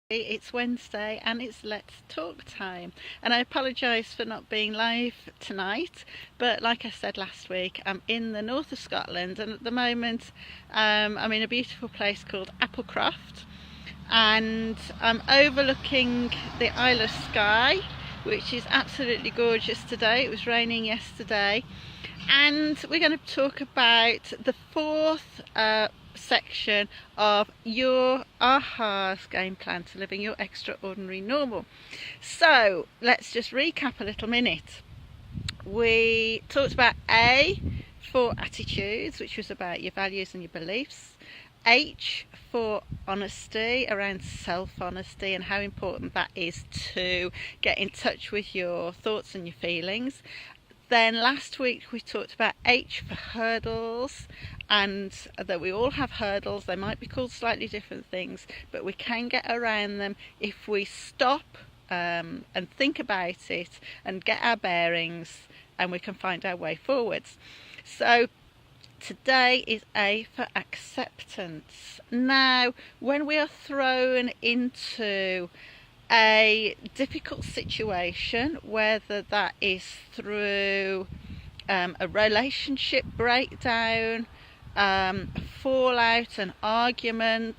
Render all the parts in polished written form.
It's Wednesday and it's Let's Talk time, and I apologise for not being live tonight, but like I said last week, I'm in the north of Scotland, and at the moment I'm in a beautiful place called Applecroft, and I'm overlooking the Isle of Skye, which is absolutely gorgeous today. It was raining yesterday, and we're going to talk about the fourth section of your AHA's game plan to living your extraordinary normal. So let's just recap a little minute. We talked about A for attitudes, which was about your values and your beliefs. H for honesty, around self-honesty and how important that is to get in touch with your thoughts and your feelings. Then last week we talked about H for hurdles, and that we all have hurdles. They might be called slightly different things, but we can get around them if we stop and think about it and get our bearings, and we can find our way forwards. So today is A for acceptance. Now, when we are thrown into a difficult situation, whether that is through a relationship breakdown, fallout, an argument,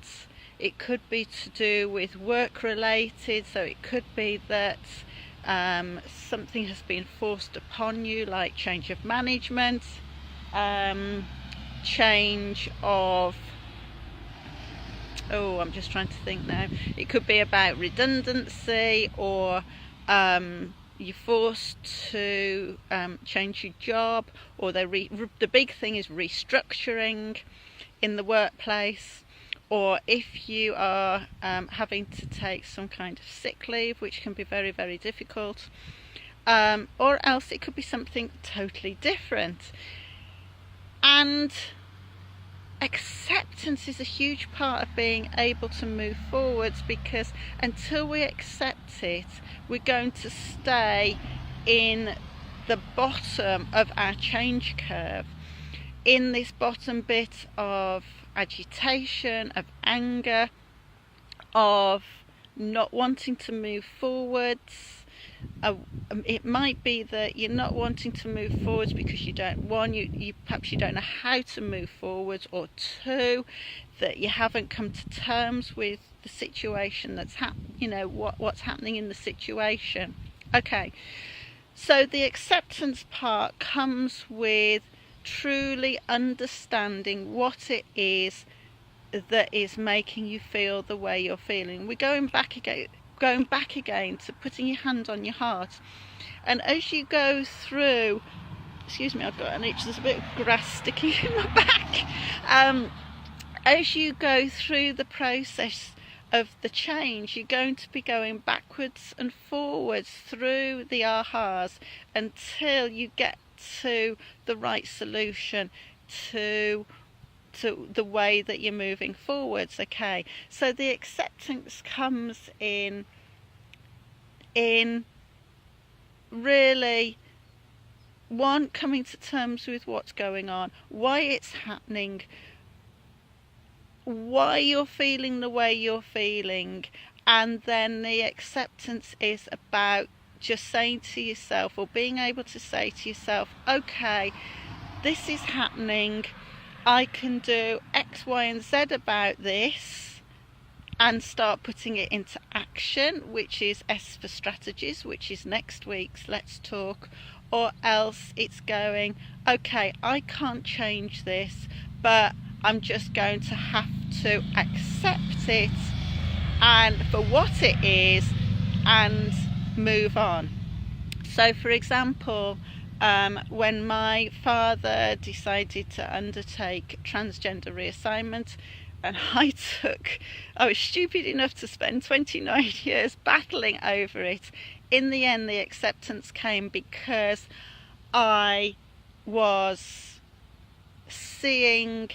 it could be to do with work related, so it could be that something has been forced upon you, like change of management, change of I'm just trying to think now. It could be about redundancy, or you're forced to change your job, or the big thing is restructuring in the workplace, or if you are having to take some kind of sick leave, which can be very, very difficult, or else it could be something totally different. And acceptance is a huge part of being able to move forwards, because until we accept it, we're going to stay in the bottom of our change curve, in this bottom bit of agitation, of anger, of not wanting to move forwards. It might be that you're not wanting to move forwards because you don't perhaps you don't know how to move forwards, or two, that you haven't come to terms with the situation that's what's happening in the situation. Okay, so the acceptance part comes with truly understanding what it is that is making you feel the way you're feeling. We're going back again to putting your hand on your heart, and as you go through, excuse me, I've got an itch, there's a bit of grass sticking in my back. As you go through the process of the change, you're going to be going backwards and forwards through the AHAs until you get to the right solution to the way that you're moving forwards. Okay, so the acceptance comes in really, one, coming to terms with what's going on, why it's happening, why you're feeling the way you're feeling, and then the acceptance is about just saying to yourself, or being able to say to yourself, okay, this is happening, I can do X, Y and Z about this, and start putting it into action, which is S for strategies, which is next week's Let's Talk. Or else it's going, okay, I can't change this, but I'm just going to have to accept it and for what it is, and move on. So for example, when my father decided to undertake transgender reassignment, and I was stupid enough to spend 29 years battling over it. In the end, the acceptance came because I was seeing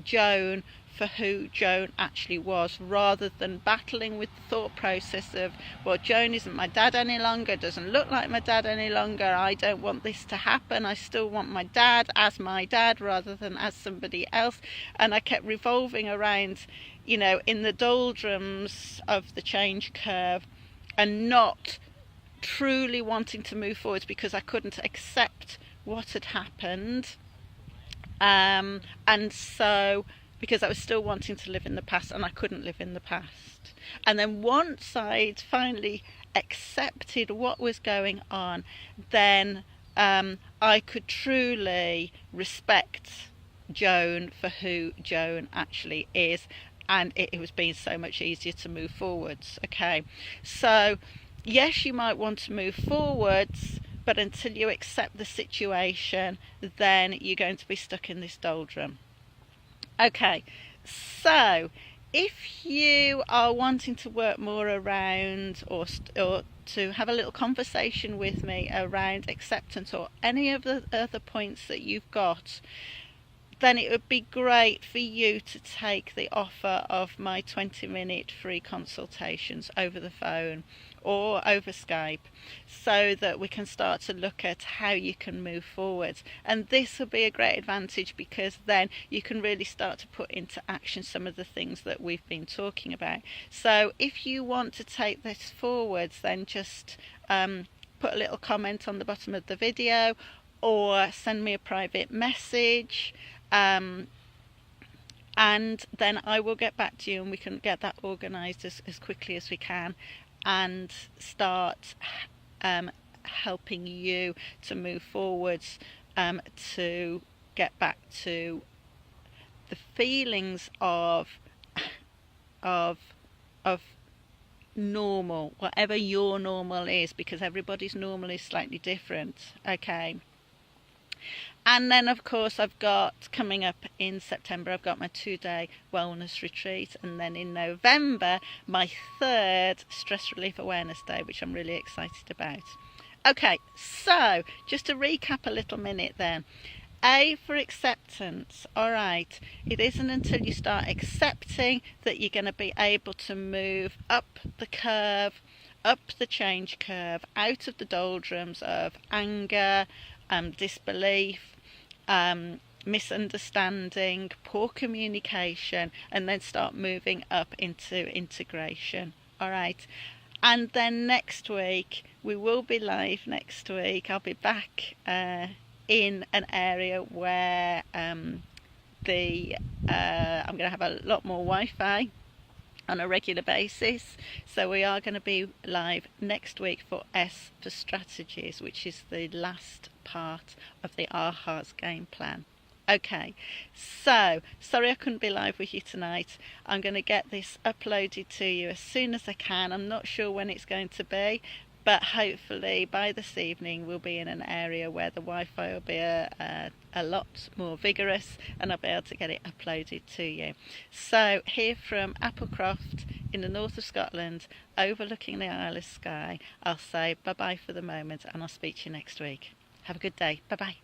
Joan for who Joan actually was, rather than battling with the thought process of, well, Joan isn't my dad any longer, doesn't look like my dad any longer, I don't want this to happen, I still want my dad as my dad rather than as somebody else. And I kept revolving around you know, in the doldrums of the change curve and not truly wanting to move forwards because I couldn't accept what had happened. And so, because I was still wanting to live in the past and I couldn't live in the past. And then once I'd finally accepted what was going on, then I could truly respect Joan for who Joan actually is, and it was being so much easier to move forwards. Okay, so yes, you might want to move forwards, but until you accept the situation, then you're going to be stuck in this doldrum. Okay, so if you are wanting to work more around or to have a little conversation with me around acceptance or any of the other points that you've got, then it would be great for you to take the offer of my 20-minute free consultations over the phone or over Skype, so that we can start to look at how you can move forward. And this will be a great advantage because then you can really start to put into action some of the things that we've been talking about. So if you want to take this forwards, then just put a little comment on the bottom of the video or send me a private message. And then I will get back to you and we can get that organised as quickly as we can and start helping you to move forwards, to get back to the feelings of normal, whatever your normal is, because everybody's normal is slightly different. Okay. And then, of course, I've got coming up in September, I've got my 2-day wellness retreat. And then in November, my 3rd Stress Relief Awareness Day, which I'm really excited about. Okay, so just to recap a little minute then. A for acceptance. All right, it isn't until you start accepting that you're going to be able to move up the curve, up the change curve, out of the doldrums of anger, disbelief, misunderstanding, poor communication, and then start moving up into integration. All right. And then next week, we will be live next week. I'll be back in an area where I'm going to have a lot more Wi-Fi on a regular basis. So we are going to be live next week for S for Strategies, which is the last part of the AHA's game plan. Okay, so sorry I couldn't be live with you tonight. I'm going to get this uploaded to you as soon as I can. I'm not sure when it's going to be, but hopefully by this evening we'll be in an area where the Wi-Fi will be a lot more vigorous and I'll be able to get it uploaded to you. So here from Applecroft in the north of Scotland, overlooking the Isle of Skye, I'll say bye-bye for the moment and I'll speak to you next week. Have a good day. Bye-bye.